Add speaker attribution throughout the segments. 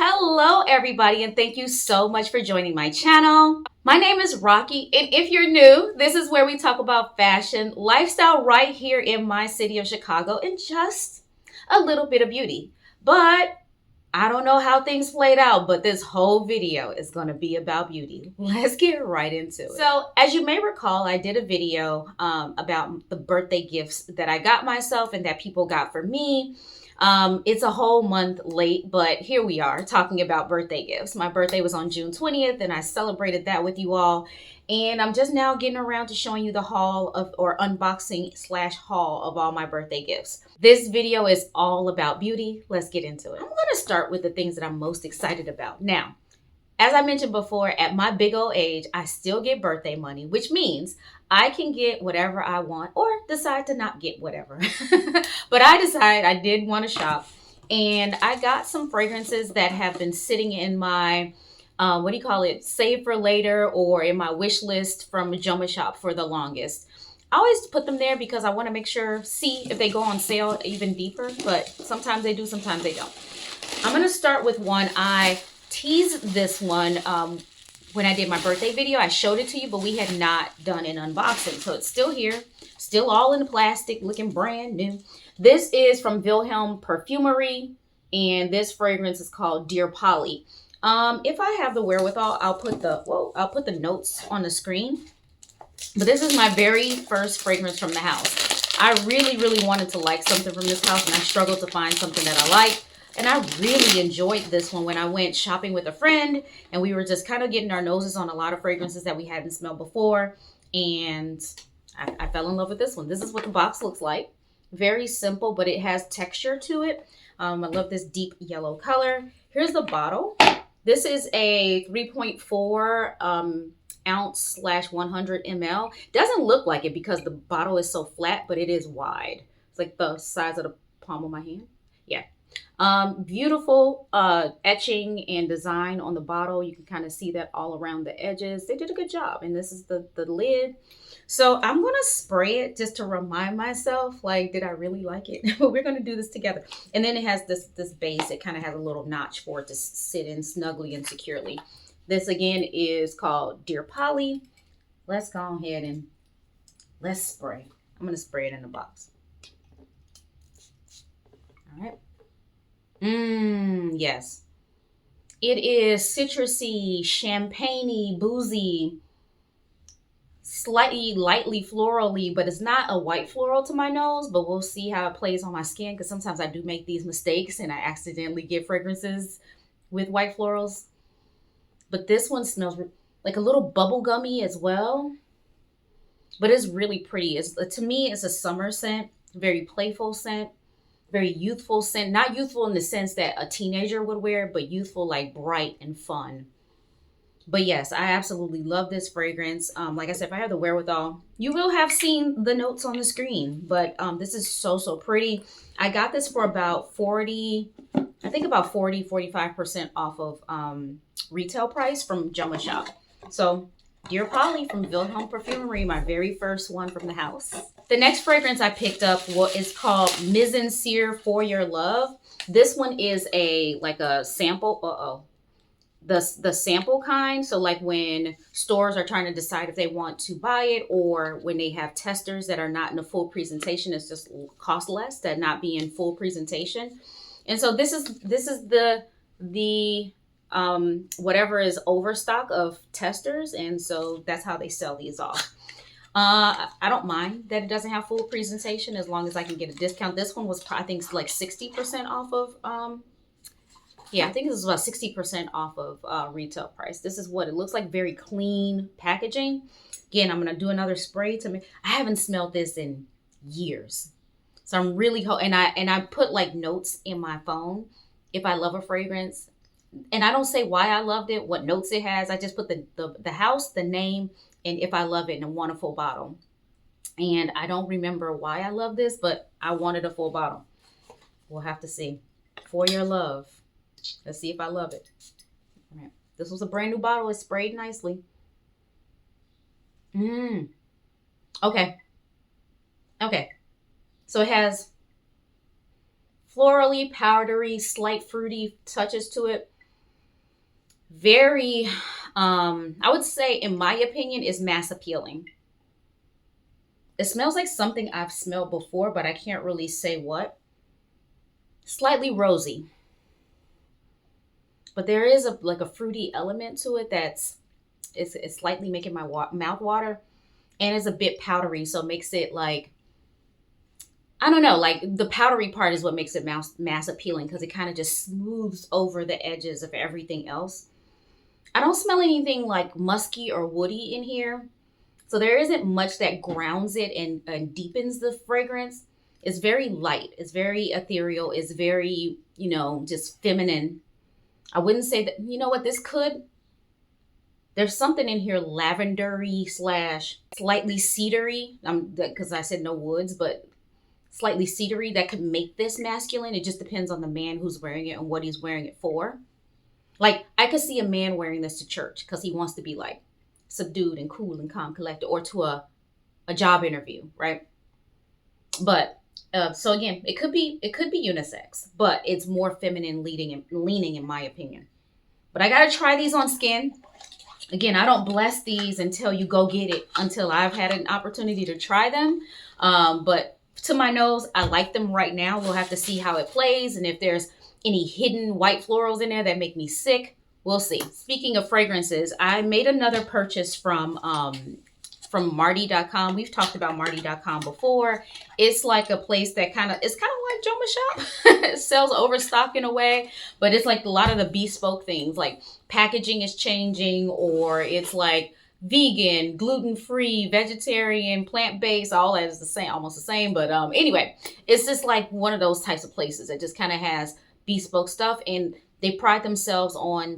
Speaker 1: Hello everybody, and thank you so much for joining my channel. My name is Rocky, and if you're new, this is where we talk about fashion, lifestyle right here in my city of Chicago, and just a little bit of beauty. But I don't know how things played out, but this whole video is going to be about beauty. Let's get right into it. So, as you may recall, I did a video about the birthday gifts that I got myself and that people got for me. It's a whole month late, but here we are talking about birthday gifts. My birthday was on June 20th, and I celebrated that with you all. And I'm just now getting around to showing you the haul of, or unboxing / haul of all my birthday gifts. This video is all about beauty. Let's get into it. I'm going to start with the things that I'm most excited about. Now, as I mentioned before, at my big old age, I still get birthday money, which means I can get whatever I want or decide to not get whatever. But I decided I did want to shop, and I got some fragrances that have been sitting in my save for later, or in my wish list from Jomashop for the longest. I always put them there because I want to make sure, see if they go on sale even deeper, but sometimes they do, sometimes they don't. I'm going to start with one. I teased this one when I did my birthday video. I showed it to you, but we had not done an unboxing. So it's still here, still all in the plastic, looking brand new. This is from Vilhelm Perfumerie, and this fragrance is called Dear Polly. If I have the wherewithal, I'll put the notes on the screen. But this is my very first fragrance from the house. I really wanted to like something from this house, and I struggled to find something that I like. And I really enjoyed this one when I went shopping with a friend, and we were just kind of getting our noses on a lot of fragrances that we hadn't smelled before. And I fell in love with this one. This is what the box looks like. Very simple, but it has texture to it. I love this deep yellow color. Here's the bottle. This is a 3.4 ounce / 100 ml. Doesn't look like it because the bottle is so flat, but it is wide. It's like the size of the palm of my hand. Yeah. Beautiful etching and design on the bottle. You can kind of see that all around the edges. They did a good job. And this is the lid. So I'm going to spray it just to remind myself, like, did I really like it? But we're going to do this together. And then it has this base. It kind of has a little notch for it to sit in snugly and securely. This again is called Dear Polly. Let's go ahead and let's spray. I'm going to spray it in the box. All right. Yes. It is citrusy, champagne-y, boozy, slightly lightly florally, but it's not a white floral to my nose, but we'll see how it plays on my skin, because sometimes I do make these mistakes and I accidentally get fragrances with white florals. But this one smells like a little bubblegummy as well, but it's really pretty. To me, it's a summer scent, very playful scent. Very youthful scent. Not youthful in the sense that a teenager would wear, but youthful, like bright and fun. But yes, I absolutely love this fragrance. Like I said, if I have the wherewithal, you will have seen the notes on the screen. But this is so pretty. I got this for about 45% off of retail price from Jomashop. So Dear Polly from Vilhelm Perfumerie, my very first one from the house. The next fragrance I picked up is called Mizensir For Your Love. This one is a sample. The sample kind. So like when stores are trying to decide if they want to buy it, or when they have testers that are not in a full presentation, it's just cost less that not be in full presentation. And so this is the whatever is overstock of testers, and so that's how they sell these off. I don't mind that it doesn't have full presentation as long as I can get a discount. This one was, I think, like 60% off of I think this was about 60% off of retail price. This is what it looks like. Very clean packaging. Again, I'm gonna do another spray to me. I haven't smelled this in years, so I'm really and I put like notes in my phone if I love a fragrance. And I don't say why I loved it, what notes it has. I just put the house, the name, and if I love it in a wonderful bottle. And I don't remember why I love this, but I wanted a full bottle. We'll have to see. For Your Love. Let's see if I love it. All right. This was a brand new bottle. It's sprayed nicely. Okay. So it has florally, powdery, slight fruity touches to it. Very, I would say, in my opinion, is mass appealing. It smells like something I've smelled before, but I can't really say what. Slightly rosy, but there is a like a fruity element to it that's it's slightly making my mouth water, and it's a bit powdery, so it makes it like I don't know, like the powdery part is what makes it mass appealing because it kind of just smooths over the edges of everything else. I don't smell anything like musky or woody in here. So there isn't much that grounds it and deepens the fragrance. It's very light. It's very ethereal. It's very, just feminine. I wouldn't say that, you know what, there's something in here lavendery slash slightly cedary. Because I said no woods, but slightly cedary that could make this masculine. It just depends on the man who's wearing it and what he's wearing it for. Like, I could see a man wearing this to church because he wants to be like subdued and cool and calm, collected, or to a job interview, right? But so again, it could be unisex, but it's more feminine leaning in my opinion. But I gotta try these on skin. Again, I don't bless these until you go get it, until I've had an opportunity to try them. But to my nose, I like them right now. We'll have to see how it plays, and if there's any hidden white florals in there that make me sick, we'll see. Speaking of fragrances, I made another purchase from Martie.com. We've talked about Martie.com before. It's like a place that it's kind of like Jomashop. It sells overstock in a way, but it's like a lot of the bespoke things, like packaging is changing, or it's like vegan, gluten-free, vegetarian, plant-based, all that is the same, almost the same. But anyway, it's just like one of those types of places that just kind of has bespoke stuff, and they pride themselves on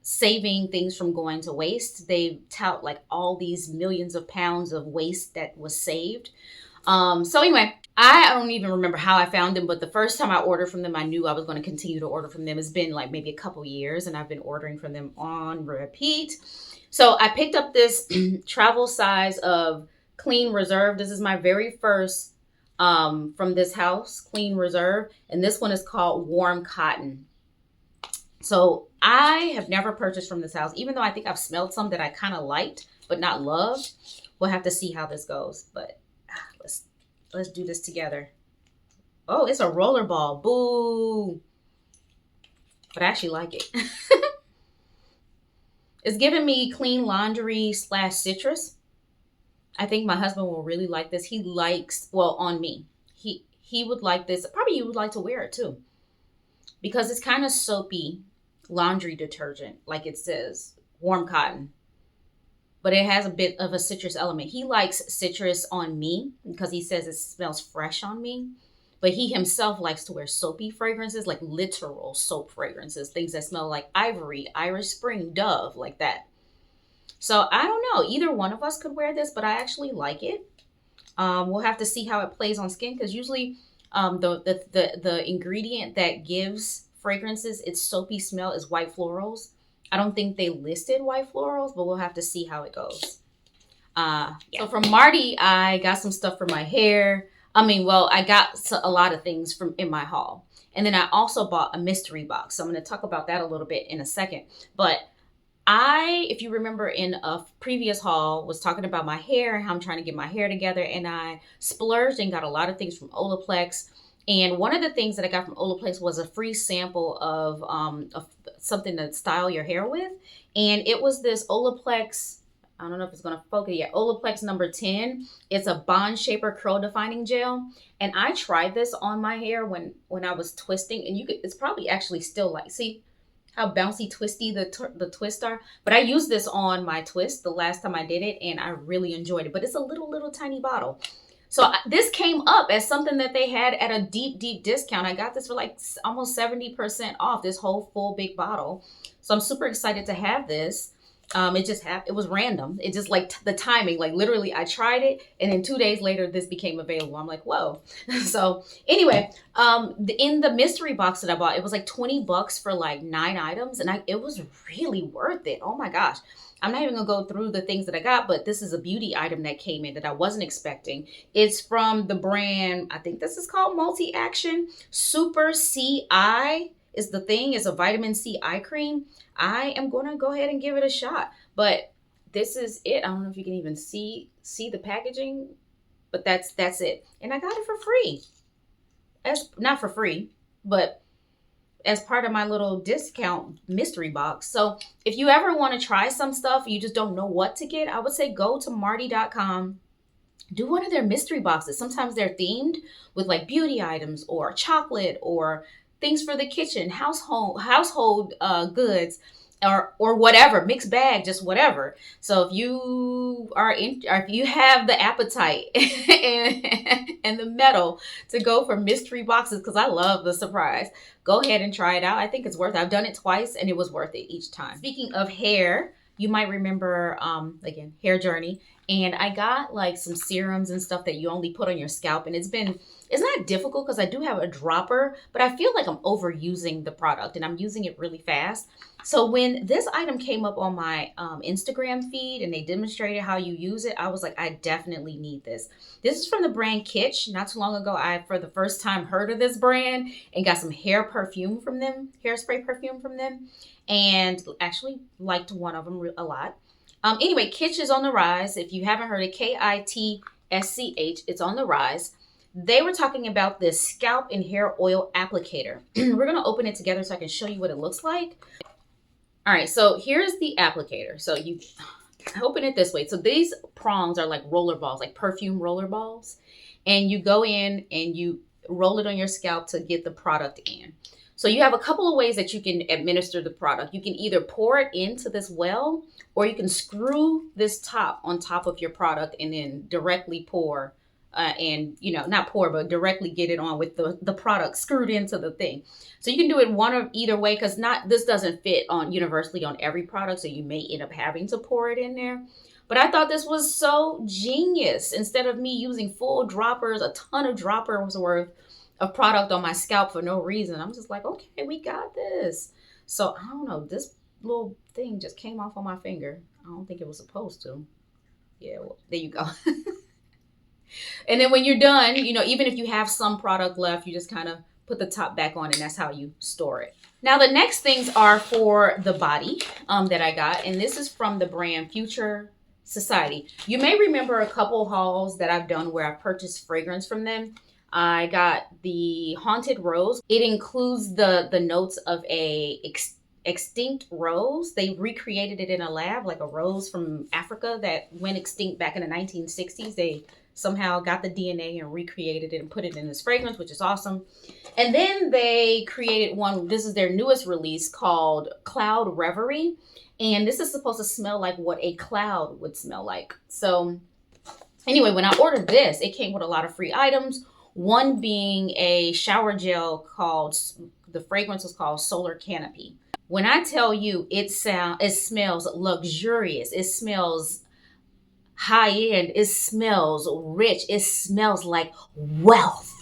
Speaker 1: saving things from going to waste. They tout like all these millions of pounds of waste that was saved. So anyway, I don't even remember how I found them, but the first time I ordered from them, I knew I was going to continue to order from them. It's been like maybe a couple years, and I've been ordering from them on repeat. So I picked up this travel size of Clean Reserve. This is my very first from this house, Clean Reserve, and this one is called Warm Cotton. So I have never purchased from this house, even though I think I've smelled some that I kind of liked, but not loved. We'll have to see how this goes, but let's do this together. Oh, it's a rollerball. Boo. But I actually like it. It's giving me clean laundry / citrus. I think my husband will really like this. He likes, well, on me. He would like this. Probably you would like to wear it too. Because it's kind of soapy laundry detergent, like it says, warm cotton. But it has a bit of a citrus element. He likes citrus on me because he says it smells fresh on me. But he himself likes to wear soapy fragrances, like literal soap fragrances, things that smell like ivory, Irish Spring, Dove, like that. So I don't know. Either one of us could wear this, but I actually like it. We'll have to see how it plays on skin, because usually the ingredient that gives fragrances its soapy smell is white florals. I don't think they listed white florals, but we'll have to see how it goes. Yeah. So from Martie, I got some stuff for my hair. I got a lot of things from in my haul. And then I also bought a mystery box. So I'm going to talk about that a little bit in a second. But if you remember in a previous haul, was talking about my hair and how I'm trying to get my hair together. And I splurged and got a lot of things from Olaplex. And one of the things that I got from Olaplex was a free sample of something to style your hair with. And it was this Olaplex, I don't know if it's going to focus yet, Olaplex number 10. It's a Bond Shaper Curl Defining Gel. And I tried this on my hair when I was twisting. And it's probably actually still like, see how bouncy twisty the twists are? But I used this on my twist the last time I did it, and I really enjoyed it. But it's a little tiny bottle. So this came up as something that they had at a deep discount. I got this for like almost 70% off, this whole full big bottle. So I'm super excited to have this. It was random. It just like the timing, like literally I tried it and then 2 days later this became available. I'm like, whoa. So anyway, in the mystery box that I bought, it was like $20 for like 9 items, and it was really worth it. Oh my gosh. I'm not even gonna go through the things that I got, but this is a beauty item that came in that I wasn't expecting. It's from the brand, I think this is called Multi Action Super CI. is the thing. It's a vitamin C eye cream. I am going to go ahead and give it a shot. But this is it. I don't know if you can even see the packaging, but that's it. And I got it for free. As not for free, but as part of my little discount mystery box. So if you ever want to try some stuff, you just don't know what to get, I would say go to Martie.com. Do one of their mystery boxes. Sometimes they're themed with like beauty items or chocolate or things for the kitchen, household goods, or whatever, mixed bag, just whatever. So if you are in, or if you have the appetite and the metal to go for mystery boxes, because I love the surprise, go ahead and try it out. I think it's worth it. I've done it twice and it was worth it each time. Speaking of hair, you might remember, again, Hair Journey. And I got like some serums and stuff that you only put on your scalp. And it's not difficult because I do have a dropper, but I feel like I'm overusing the product and I'm using it really fast. So when this item came up on my Instagram feed and they demonstrated how you use it, I was like, I definitely need this. This is from the brand Kitsch. Not too long ago, I, for the first time, heard of this brand and got some hairspray perfume from them, and actually liked one of them a lot. Anyway, Kitsch is on the rise. If you haven't heard it, Kitsch, it's on the rise. They were talking about this scalp and hair oil applicator. We're going to open it together so I can show you what it looks like. All right, so here's the applicator. So you open it this way. So these prongs are like roller balls, like perfume roller balls. And you go in and you roll it on your scalp to get the product in. So you have a couple of ways that you can administer the product. You can either pour it into this well, or you can screw this top on top of your product and then directly pour, and not pour, but directly get it on with the product screwed into the thing. So you can do it one of either way, because this doesn't fit on universally on every product, so you may end up having to pour it in there. But I thought this was so genius. Instead of me using full droppers, a ton of droppers worth of product on my scalp for no reason, I'm just like, okay, we got this. So I don't know, this little thing just came off on my finger. I don't think it was supposed to. Yeah, well, there you go. And then when you're done, even if you have some product left, you just kind of put the top back on, and that's how you store it. Now the next things are for the body that I got, and this is from the brand Future Society. You may remember a couple hauls that I've done where I've purchased fragrance from them. I got the Haunted Rose. It includes the notes of a extinct rose. They recreated it in a lab, like a rose from Africa that went extinct back in the 1960s. They somehow got the DNA and recreated it and put it in this fragrance, which is awesome. And then they created one, this is their newest release, called Cloud Reverie. And this is supposed to smell like what a cloud would smell like. So anyway, when I ordered this, it came with a lot of free items. One being a shower gel the fragrance was called Solar Canopy. When I tell you it smells luxurious, it smells high end, it smells rich, it smells like wealth.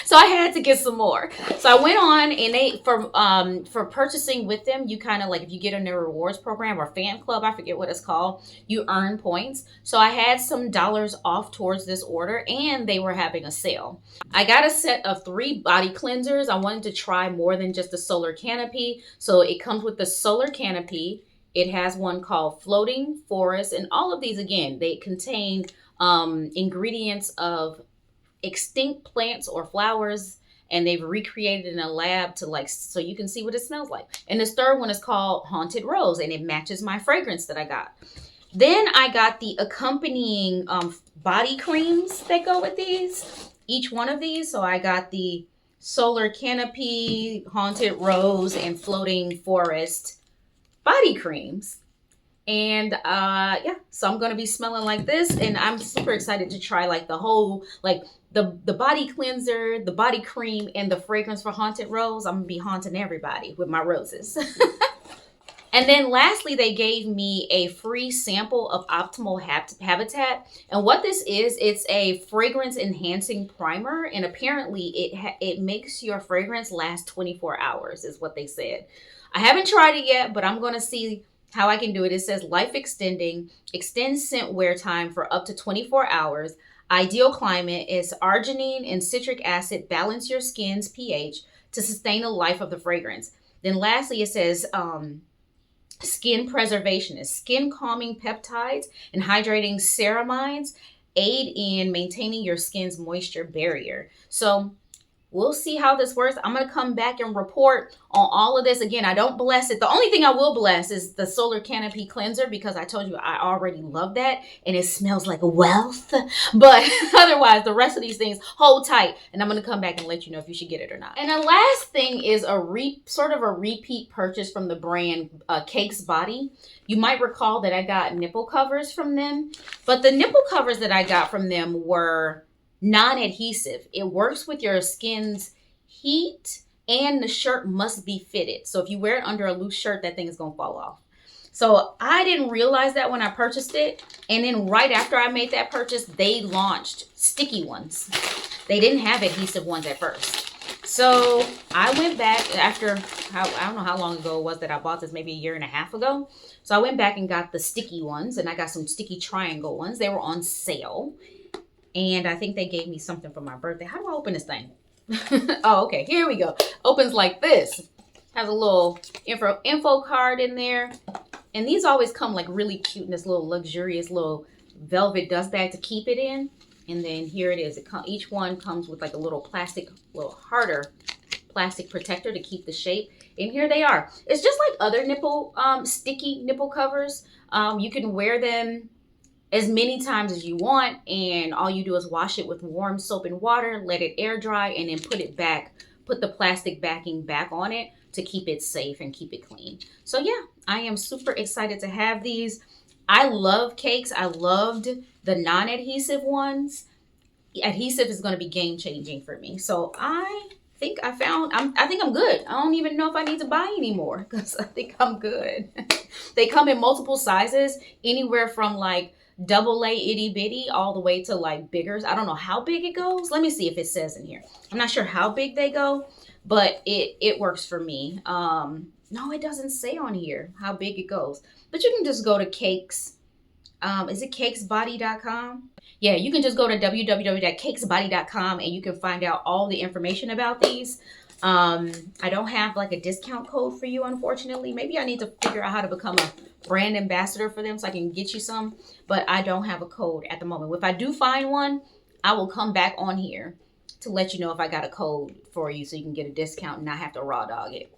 Speaker 1: So I had to get some more. So I went on, and for purchasing with them, you kind of like, if you get in their rewards program or fan club, I forget what it's called, you earn points. So I had some dollars off towards this order, and they were having a sale. I got a set of 3 body cleansers. I wanted to try more than just the Solar Canopy. So it comes with the Solar Canopy. It has one called Floating Forest, and all of these, again, they contain ingredients of extinct plants or flowers, and they've recreated it in a lab so you can see what it smells like. And this third one is called Haunted Rose, and it matches my fragrance that I got. Then I got the accompanying body creams that go with these, each one of these. So I got the Solar Canopy, Haunted Rose, and Floating Forest body creams. And so I'm going to be smelling like this, and I'm super excited to try like the whole, like the body cleanser, the body cream, and the fragrance for Haunted Rose. I'm going to be haunting everybody with my roses. And then lastly, they gave me a free sample of Optimal Habitat. And what this is, it's a fragrance enhancing primer. And apparently it makes your fragrance last 24 hours is what they said. I haven't tried it yet, but I'm going to see how I can do it. It says life extending, extends scent wear time for up to 24 hours. Ideal climate is arginine and citric acid balance your skin's pH. to sustain the life of the fragrance. Then lastly, it says skin preservationist, skin calming peptides and hydrating ceramides aid in maintaining your skin's moisture barrier. So we'll see how this works. I'm going to come back and report on all of this. Again, I don't bless it. The only thing I will bless is the Solar Canopy Cleanser, because I told you I already love that and it smells like wealth. But otherwise, the rest of these things, hold tight. And I'm going to come back and let you know if you should get it or not. And the last thing is sort of a repeat purchase from the brand Cake's Body. You might recall that I got nipple covers from them. But the nipple covers that I got from them were non-adhesive. It works with your skin's heat, and the shirt must be fitted. So if you wear it under a loose shirt, that thing is gonna fall off. So I didn't realize that when I purchased it. And then right after I made that purchase, they launched sticky ones. They didn't have adhesive ones at first. So I went back after, I don't know how long ago it was that I bought this, maybe a year and a half ago. So I went back and got the sticky ones, and I got some sticky triangle ones. They were on sale. And I think they gave me something for my birthday. How do I open this thing? Oh, okay. Here we go. Opens like this. Has a little info card in there. And these always come like really cute in this little luxurious little velvet dust bag to keep it in. And then here it is. Each one comes with like a little harder plastic protector to keep the shape. And here they are. It's just like other sticky nipple covers. You can wear them as many times as you want, and all you do is wash it with warm soap and water, let it air dry, and then put the plastic backing back on it to keep it safe and keep it clean. So yeah, I am super excited to have these. I love Cakes. I loved the non-adhesive ones. Adhesive is going to be game changing for me. So I think I'm good. I don't even know if I need to buy any more, because I think I'm good. They come in multiple sizes, anywhere from like double A itty bitty all the way to like biggers. I don't know how big it goes. Let me see if it says in here. I'm not sure how big they go, but it works for me. No, it doesn't say on here how big it goes, but you can just go to Cakes. Is it cakesbody.com? Yeah, you can just go to www.cakesbody.com and you can find out all the information about these. I don't have like a discount code for you, unfortunately. Maybe I need to figure out how to become a brand ambassador for them so I can get you some, but I don't have a code at the moment. If I do find one, I will come back on here to let you know if I got a code for you so you can get a discount and not have to raw dog it.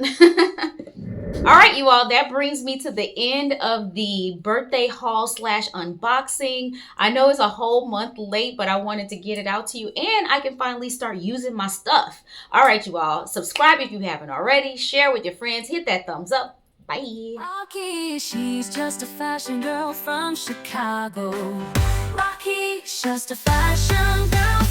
Speaker 1: All right, you all, that brings me to the end of the birthday haul / unboxing. I know it's a whole month late, but I wanted to get it out to you, and I can finally start using my stuff. All right, you all, subscribe if you haven't already, share with your friends, hit that thumbs up. Bye.
Speaker 2: Rocky, she's just a fashion girl from Chicago. Rocky, just a fashion girl.